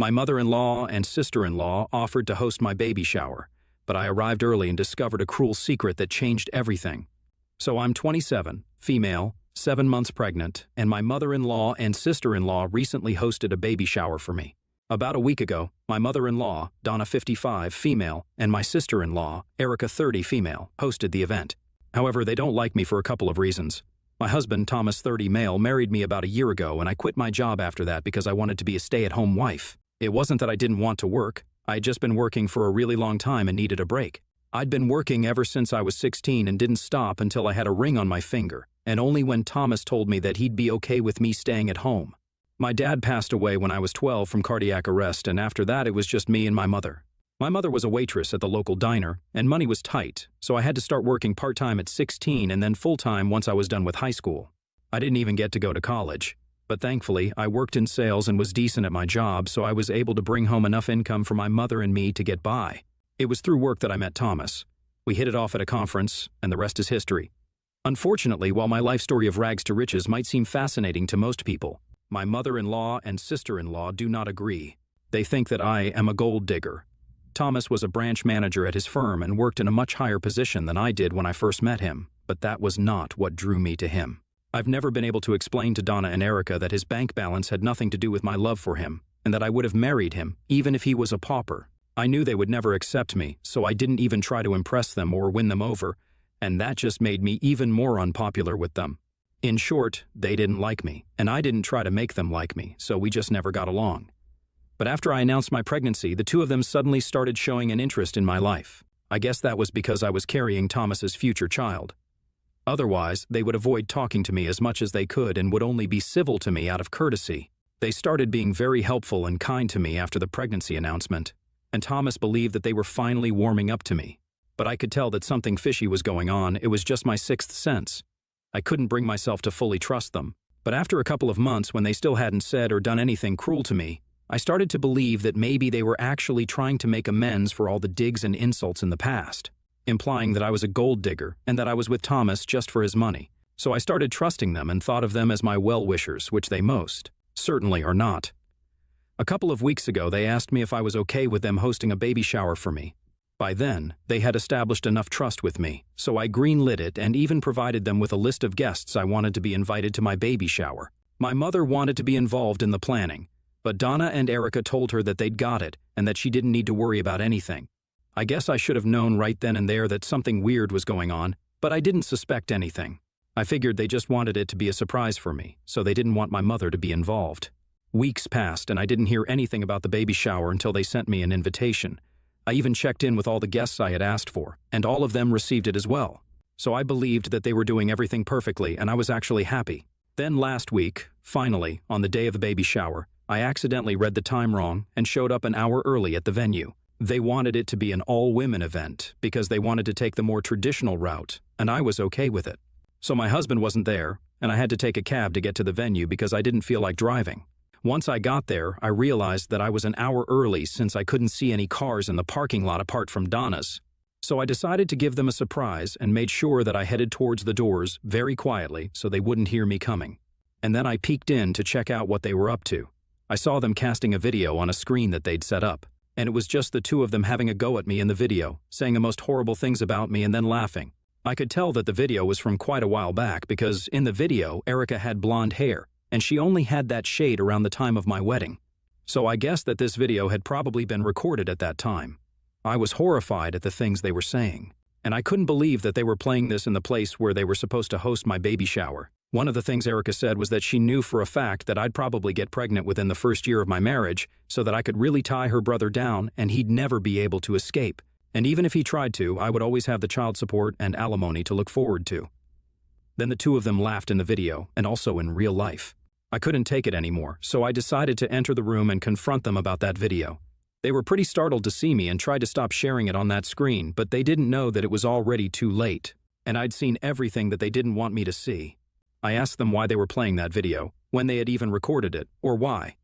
My mother-in-law and sister-in-law offered to host my baby shower, but I arrived early and discovered a cruel secret that changed everything. So I'm 27, female, 7 months pregnant, and my mother-in-law and sister-in-law recently hosted a baby shower for me. About a week ago, my mother-in-law, Donna 55, female, and my sister-in-law, Erica 30, female, hosted the event. However, they don't like me for a couple of reasons. My husband, Thomas 30, male, married me about a year ago, and I quit my job after that because I wanted to be a stay-at-home wife. It wasn't that I didn't want to work. I had just been working for a really long time and needed a break. I'd been working ever since I was 16 and didn't stop until I had a ring on my finger, and only when Thomas told me that he'd be okay with me staying at home. My dad passed away when I was 12 from cardiac arrest, and after that it was just me and my mother. My mother was a waitress at the local diner, and money was tight, so I had to start working part-time at 16 and then full-time once I was done with high school. I didn't even get to go to college, but thankfully I worked in sales and was decent at my job, so I was able to bring home enough income for my mother and me to get by. It was through work that I met Thomas. We hit it off at a conference, and the rest is history. Unfortunately, while my life story of rags to riches might seem fascinating to most people, my mother-in-law and sister-in-law do not agree. They think that I am a gold digger. Thomas was a branch manager at his firm and worked in a much higher position than I did when I first met him, but that was not what drew me to him. I've never been able to explain to Donna and Erica that his bank balance had nothing to do with my love for him, and that I would have married him, even if he was a pauper. I knew they would never accept me, so I didn't even try to impress them or win them over, and that just made me even more unpopular with them. In short, they didn't like me, and I didn't try to make them like me, so we just never got along. But after I announced my pregnancy, the two of them suddenly started showing an interest in my life. I guess that was because I was carrying Thomas's future child. Otherwise, they would avoid talking to me as much as they could and would only be civil to me out of courtesy. They started being very helpful and kind to me after the pregnancy announcement, and Thomas believed that they were finally warming up to me. But I could tell that something fishy was going on. It was just my sixth sense. I couldn't bring myself to fully trust them. But after a couple of months, when they still hadn't said or done anything cruel to me, I started to believe that maybe they were actually trying to make amends for all the digs and insults in the past, implying that I was a gold digger and that I was with Thomas just for his money. So I started trusting them and thought of them as my well-wishers, which they most certainly are not. A couple of weeks ago, they asked me if I was okay with them hosting a baby shower for me. By then, they had established enough trust with me, so I greenlit it and even provided them with a list of guests I wanted to be invited to my baby shower. My mother wanted to be involved in the planning, but Donna and Erica told her that they'd got it and that she didn't need to worry about anything. I guess I should have known right then and there that something weird was going on, but I didn't suspect anything. I figured they just wanted it to be a surprise for me, so they didn't want my mother to be involved. Weeks passed and I didn't hear anything about the baby shower until they sent me an invitation. I even checked in with all the guests I had asked for, and all of them received it as well. So I believed that they were doing everything perfectly, and I was actually happy. Then last week, finally, on the day of the baby shower, I accidentally read the time wrong and showed up an hour early at the venue. They wanted it to be an all-women event because they wanted to take the more traditional route, and I was okay with it. So my husband wasn't there, and I had to take a cab to get to the venue because I didn't feel like driving. Once I got there, I realized that I was an hour early since I couldn't see any cars in the parking lot apart from Donna's. So I decided to give them a surprise and made sure that I headed towards the doors very quietly so they wouldn't hear me coming. And then I peeked in to check out what they were up to. I saw them casting a video on a screen that they'd set up, and it was just the two of them having a go at me in the video, saying the most horrible things about me and then laughing. I could tell that the video was from quite a while back because in the video, Erica had blonde hair, and she only had that shade around the time of my wedding. So I guessed that this video had probably been recorded at that time. I was horrified at the things they were saying, and I couldn't believe that they were playing this in the place where they were supposed to host my baby shower. One of the things Erica said was that she knew for a fact that I'd probably get pregnant within the first year of my marriage so that I could really tie her brother down and he'd never be able to escape. And even if he tried to, I would always have the child support and alimony to look forward to. Then the two of them laughed in the video and also in real life. I couldn't take it anymore, so I decided to enter the room and confront them about that video. They were pretty startled to see me and tried to stop sharing it on that screen, but they didn't know that it was already too late, and I'd seen everything that they didn't want me to see. I asked them why they were playing that video, when they had even recorded it, or why.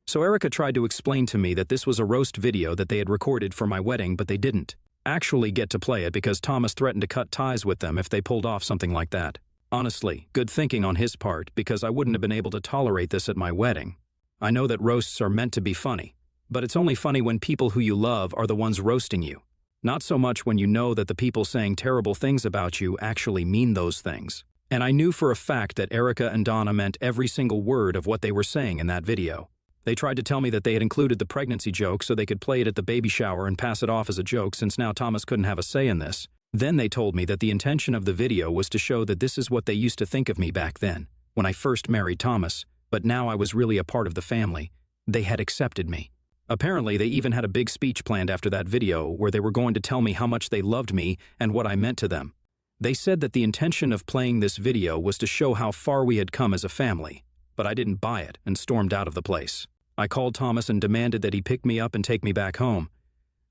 So Erica tried to explain to me that this was a roast video that they had recorded for my wedding, but they didn't actually get to play it because Thomas threatened to cut ties with them if they pulled off something like that. Honestly, good thinking on his part because I wouldn't have been able to tolerate this at my wedding. I know that roasts are meant to be funny, But it's only funny when people who you love are the ones roasting you. Not so much when you know that the people saying terrible things about you actually mean those things. And I knew for a fact that Erica and Donna meant every single word of what they were saying in that video. They tried to tell me that they had included the pregnancy joke so they could play it at the baby shower and pass it off as a joke since now Thomas couldn't have a say in this. Then they told me that the intention of the video was to show that this is what they used to think of me back then, when I first married Thomas, but now I was really a part of the family. They had accepted me. Apparently, they even had a big speech planned after that video where they were going to tell me how much they loved me and what I meant to them. They said that the intention of playing this video was to show how far we had come as a family, but I didn't buy it and stormed out of the place. I called Thomas and demanded that he pick me up and take me back home.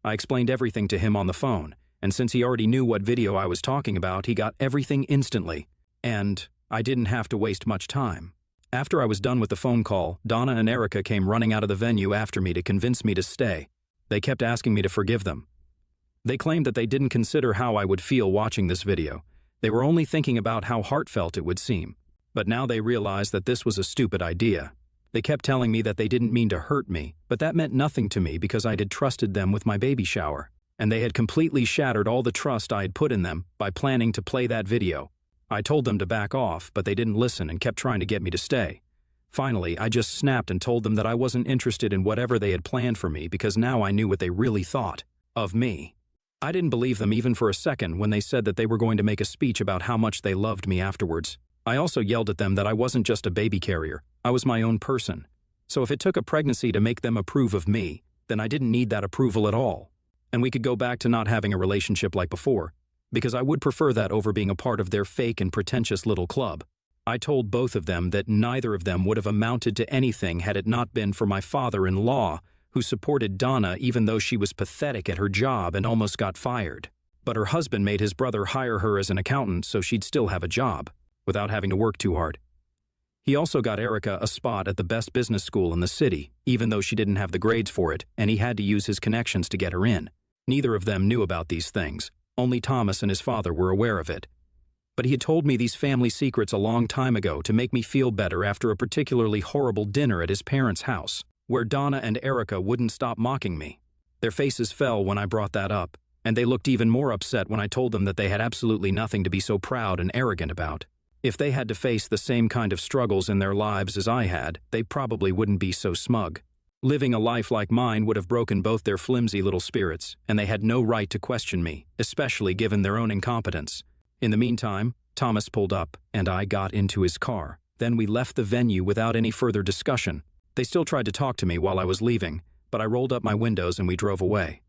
I explained everything to him on the phone, and since he already knew what video I was talking about, he got everything instantly, and I didn't have to waste much time. After I was done with the phone call, Donna and Erica came running out of the venue after me to convince me to stay. They kept asking me to forgive them. They claimed that they didn't consider how I would feel watching this video. They were only thinking about how heartfelt it would seem. But now they realized that this was a stupid idea. They kept telling me that they didn't mean to hurt me, but that meant nothing to me because I had trusted them with my baby shower. And they had completely shattered all the trust I had put in them by planning to play that video. I told them to back off, but they didn't listen and kept trying to get me to stay. Finally, I just snapped and told them that I wasn't interested in whatever they had planned for me because now I knew what they really thought of me. I didn't believe them even for a second when they said that they were going to make a speech about how much they loved me afterwards. I also yelled at them that I wasn't just a baby carrier, I was my own person. So if it took a pregnancy to make them approve of me, then I didn't need that approval at all. And we could go back to not having a relationship like before, because I would prefer that over being a part of their fake and pretentious little club. I told both of them that neither of them would have amounted to anything had it not been for my father-in-law, who supported Donna even though she was pathetic at her job and almost got fired. But her husband made his brother hire her as an accountant so she'd still have a job, without having to work too hard. He also got Erica a spot at the best business school in the city, even though she didn't have the grades for it, and he had to use his connections to get her in. Neither of them knew about these things. Only Thomas and his father were aware of it. But he had told me these family secrets a long time ago to make me feel better after a particularly horrible dinner at his parents' house, where Donna and Erica wouldn't stop mocking me. Their faces fell when I brought that up, and they looked even more upset when I told them that they had absolutely nothing to be so proud and arrogant about. If they had to face the same kind of struggles in their lives as I had, they probably wouldn't be so smug. Living a life like mine would have broken both their flimsy little spirits, and they had no right to question me, especially given their own incompetence. In the meantime, Thomas pulled up, and I got into his car. Then we left the venue without any further discussion. They still tried to talk to me while I was leaving, but I rolled up my windows and we drove away.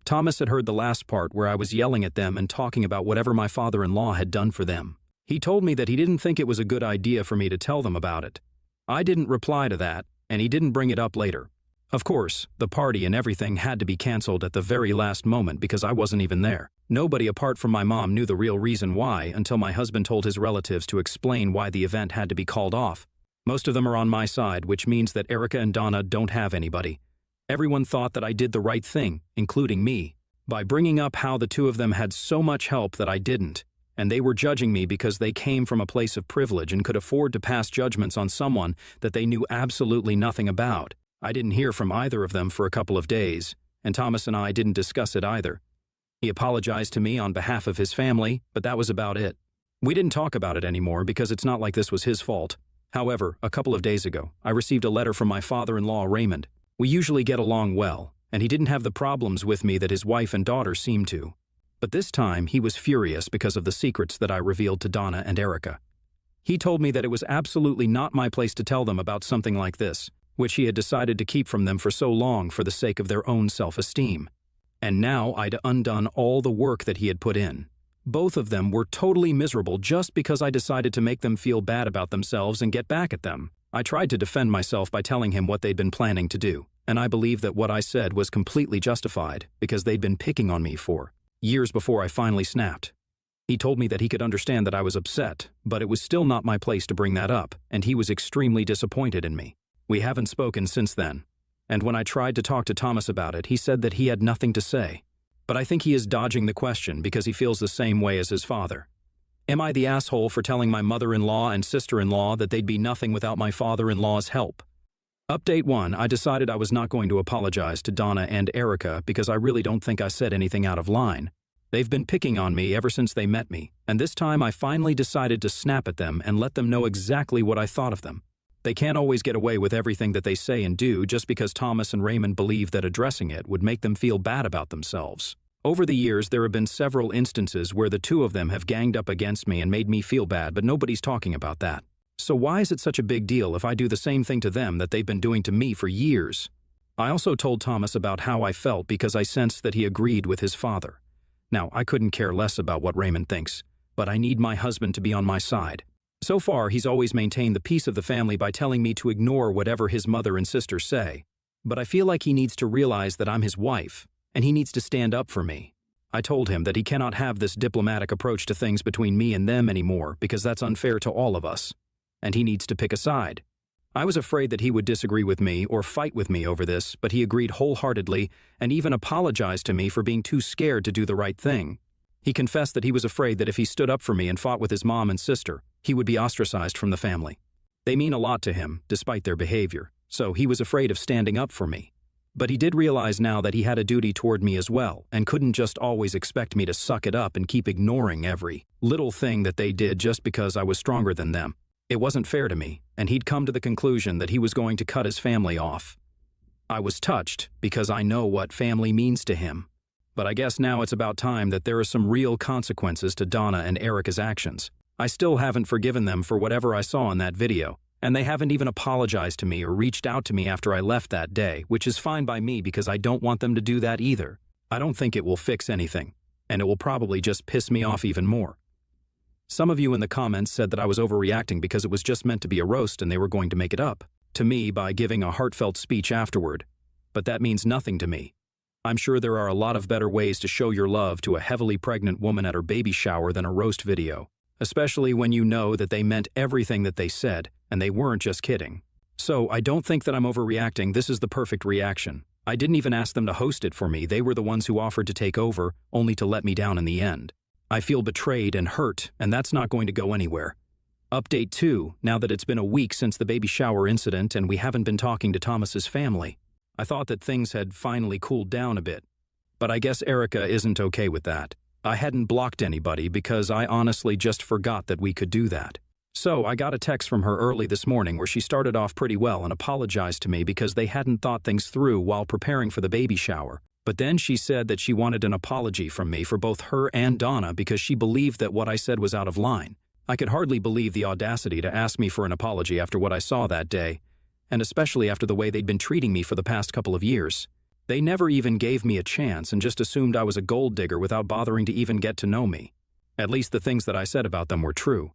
Thomas had heard the last part where I was yelling at them and talking about whatever my father-in-law had done for them. He told me that he didn't think it was a good idea for me to tell them about it. I didn't reply to that, and he didn't bring it up later. Of course, the party and everything had to be canceled at the very last moment because I wasn't even there. Nobody apart from my mom knew the real reason why until my husband told his relatives to explain why the event had to be called off. Most of them are on my side, which means that Erica and Donna don't have anybody. Everyone thought that I did the right thing, including me, by bringing up how the two of them had so much help that I didn't, and they were judging me because they came from a place of privilege and could afford to pass judgments on someone that they knew absolutely nothing about. I didn't hear from either of them for a couple of days, and Thomas and I didn't discuss it either. He apologized to me on behalf of his family, but that was about it. We didn't talk about it anymore because it's not like this was his fault. However, a couple of days ago, I received a letter from my father-in-law, Raymond. We usually get along well, and he didn't have the problems with me that his wife and daughter seemed to. But this time, he was furious because of the secrets that I revealed to Donna and Erica. He told me that it was absolutely not my place to tell them about something like this, which he had decided to keep from them for so long for the sake of their own self-esteem. And now I'd undone all the work that he had put in. Both of them were totally miserable just because I decided to make them feel bad about themselves and get back at them. I tried to defend myself by telling him what they'd been planning to do, and I believe that what I said was completely justified because they'd been picking on me for years before I finally snapped. He told me that he could understand that I was upset, but it was still not my place to bring that up, and he was extremely disappointed in me. We haven't spoken since then, and when I tried to talk to Thomas about it, he said that he had nothing to say. But I think he is dodging the question because he feels the same way as his father. Am I the asshole for telling my mother-in-law and sister-in-law that they'd be nothing without my father-in-law's help? Update 1. I decided I was not going to apologize to Donna and Erica because I really don't think I said anything out of line. They've been picking on me ever since they met me, and this time I finally decided to snap at them and let them know exactly what I thought of them. They can't always get away with everything that they say and do just because Thomas and Raymond believe that addressing it would make them feel bad about themselves. Over the years, there have been several instances where the two of them have ganged up against me and made me feel bad, but nobody's talking about that. So why is it such a big deal if I do the same thing to them that they've been doing to me for years? I also told Thomas about how I felt because I sensed that he agreed with his father. Now, I couldn't care less about what Raymond thinks, but I need my husband to be on my side. So far, he's always maintained the peace of the family by telling me to ignore whatever his mother and sister say. But I feel like he needs to realize that I'm his wife, and he needs to stand up for me. I told him that he cannot have this diplomatic approach to things between me and them anymore because that's unfair to all of us. And he needs to pick a side. I was afraid that he would disagree with me or fight with me over this, but he agreed wholeheartedly and even apologized to me for being too scared to do the right thing. He confessed that he was afraid that if he stood up for me and fought with his mom and sister, he would be ostracized from the family. They mean a lot to him, despite their behavior, so he was afraid of standing up for me. But he did realize now that he had a duty toward me as well and couldn't just always expect me to suck it up and keep ignoring every little thing that they did just because I was stronger than them. It wasn't fair to me, and he'd come to the conclusion that he was going to cut his family off. I was touched because I know what family means to him. But I guess now it's about time that there are some real consequences to Donna and Erica's actions. I still haven't forgiven them for whatever I saw in that video, and they haven't even apologized to me or reached out to me after I left that day, which is fine by me because I don't want them to do that either. I don't think it will fix anything, and it will probably just piss me off even more. Some of you in the comments said that I was overreacting because it was just meant to be a roast and they were going to make it up to me by giving a heartfelt speech afterward. But that means nothing to me. I'm sure there are a lot of better ways to show your love to a heavily pregnant woman at her baby shower than a roast video, especially when you know that they meant everything that they said and they weren't just kidding. So I don't think that I'm overreacting. This is the perfect reaction. I didn't even ask them to host it for me. They were the ones who offered to take over, only to let me down in the end. I feel betrayed and hurt, and that's not going to go anywhere. Update 2, now that it's been a week since the baby shower incident and we haven't been talking to Thomas's family. I thought that things had finally cooled down a bit. But I guess Erica isn't okay with that. I hadn't blocked anybody because I honestly just forgot that we could do that. So I got a text from her early this morning where she started off pretty well and apologized to me because they hadn't thought things through while preparing for the baby shower. But then she said that she wanted an apology from me for both her and Donna because she believed that what I said was out of line. I could hardly believe the audacity to ask me for an apology after what I saw that day, and especially after the way they'd been treating me for the past couple of years. They never even gave me a chance and just assumed I was a gold digger without bothering to even get to know me. At least the things that I said about them were true.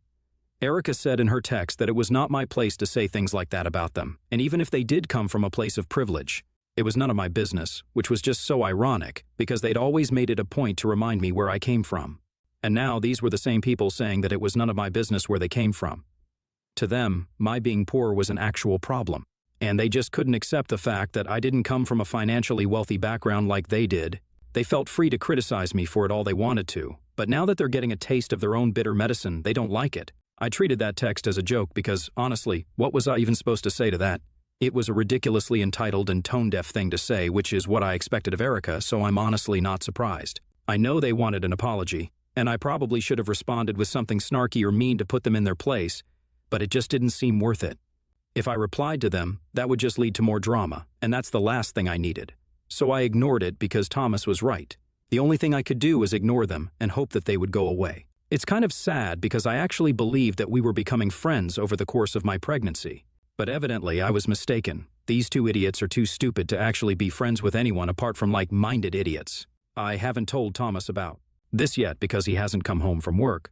Erica said in her text that it was not my place to say things like that about them, and even if they did come from a place of privilege, it was none of my business, which was just so ironic, because they'd always made it a point to remind me where I came from. And now these were the same people saying that it was none of my business where they came from. To them, my being poor was an actual problem, and they just couldn't accept the fact that I didn't come from a financially wealthy background like they did. They felt free to criticize me for it all they wanted to, but now that they're getting a taste of their own bitter medicine, they don't like it. I treated that text as a joke because, honestly, what was I even supposed to say to that? It was a ridiculously entitled and tone-deaf thing to say, which is what I expected of Erica, so I'm honestly not surprised. I know they wanted an apology, and I probably should have responded with something snarky or mean to put them in their place, but it just didn't seem worth it. If I replied to them, that would just lead to more drama, and that's the last thing I needed. So I ignored it because Thomas was right. The only thing I could do was ignore them and hope that they would go away. It's kind of sad because I actually believed that we were becoming friends over the course of my pregnancy. But evidently, I was mistaken. These two idiots are too stupid to actually be friends with anyone apart from like-minded idiots. I haven't told Thomas about this yet because he hasn't come home from work.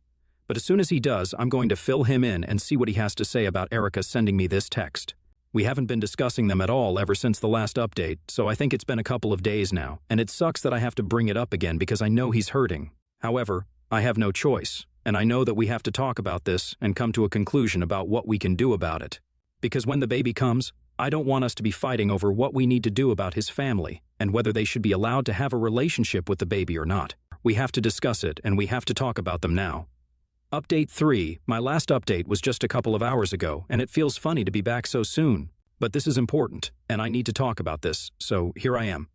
But as soon as he does, I'm going to fill him in and see what he has to say about Erica sending me this text. We haven't been discussing them at all ever since the last update, so I think it's been a couple of days now, and it sucks that I have to bring it up again because I know he's hurting. However, I have no choice, and I know that we have to talk about this and come to a conclusion about what we can do about it. Because when the baby comes, I don't want us to be fighting over what we need to do about his family and whether they should be allowed to have a relationship with the baby or not. We have to discuss it, and we have to talk about them now. Update 3. My last update was just a couple of hours ago, and it feels funny to be back so soon. But this is important, and I need to talk about this, so here I am.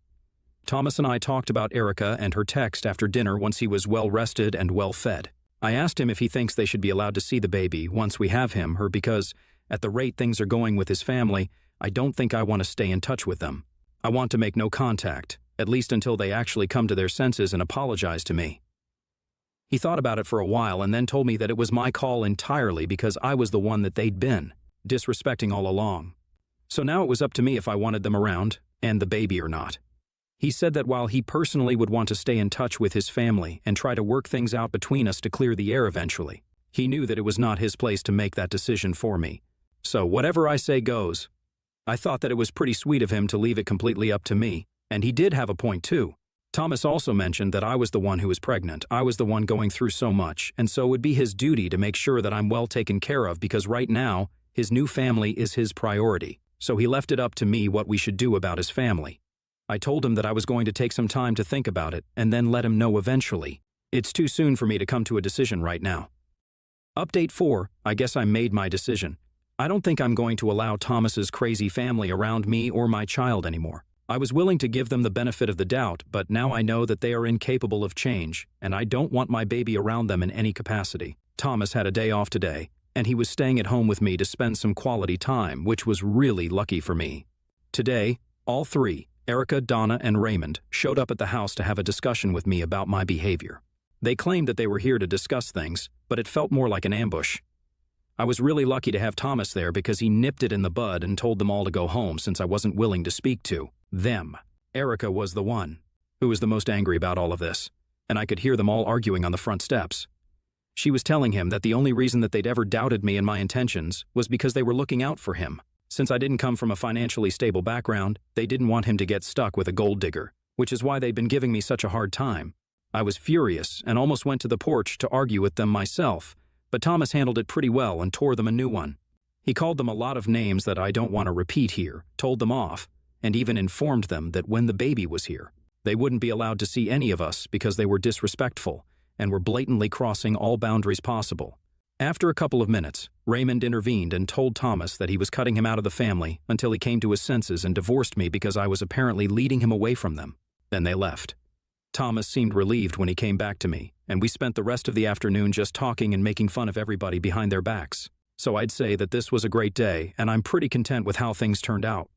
Thomas and I talked about Erica and her text after dinner once he was well rested and well fed. I asked him if he thinks they should be allowed to see the baby once we have him, or because, at the rate things are going with his family, I don't think I want to stay in touch with them. I want to make no contact, at least until they actually come to their senses and apologize to me. He thought about it for a while and then told me that it was my call entirely because I was the one that they'd been disrespecting all along. So now it was up to me if I wanted them around, and the baby or not. He said that while he personally would want to stay in touch with his family and try to work things out between us to clear the air eventually, he knew that it was not his place to make that decision for me. So whatever I say goes. I thought that it was pretty sweet of him to leave it completely up to me, and he did have a point too. Thomas also mentioned that I was the one who was pregnant. I was the one going through so much, and so it would be his duty to make sure that I'm well taken care of because right now, his new family is his priority. So he left it up to me what we should do about his family. I told him that I was going to take some time to think about it and then let him know eventually. It's too soon for me to come to a decision right now. Update 4, I guess I made my decision. I don't think I'm going to allow Thomas's crazy family around me or my child anymore. I was willing to give them the benefit of the doubt, but now I know that they are incapable of change, and I don't want my baby around them in any capacity. Thomas had a day off today, and he was staying at home with me to spend some quality time, which was really lucky for me. Today, all three, Erica, Donna, and Raymond, showed up at the house to have a discussion with me about my behavior. They claimed that they were here to discuss things, but it felt more like an ambush. I was really lucky to have Thomas there because he nipped it in the bud and told them all to go home since I wasn't willing to speak to them. Erica was the one who was the most angry about all of this, and I could hear them all arguing on the front steps. She was telling him that the only reason that they'd ever doubted me and my intentions was because they were looking out for him. Since I didn't come from a financially stable background, they didn't want him to get stuck with a gold digger, which is why they'd been giving me such a hard time. I was furious and almost went to the porch to argue with them myself, but Thomas handled it pretty well and tore them a new one. He called them a lot of names that I don't want to repeat here, told them off, and even informed them that when the baby was here, they wouldn't be allowed to see any of us because they were disrespectful and were blatantly crossing all boundaries possible. After a couple of minutes, Raymond intervened and told Thomas that he was cutting him out of the family until he came to his senses and divorced me because I was apparently leading him away from them. Then they left. Thomas seemed relieved when he came back to me, and we spent the rest of the afternoon just talking and making fun of everybody behind their backs. So I'd say that this was a great day, and I'm pretty content with how things turned out.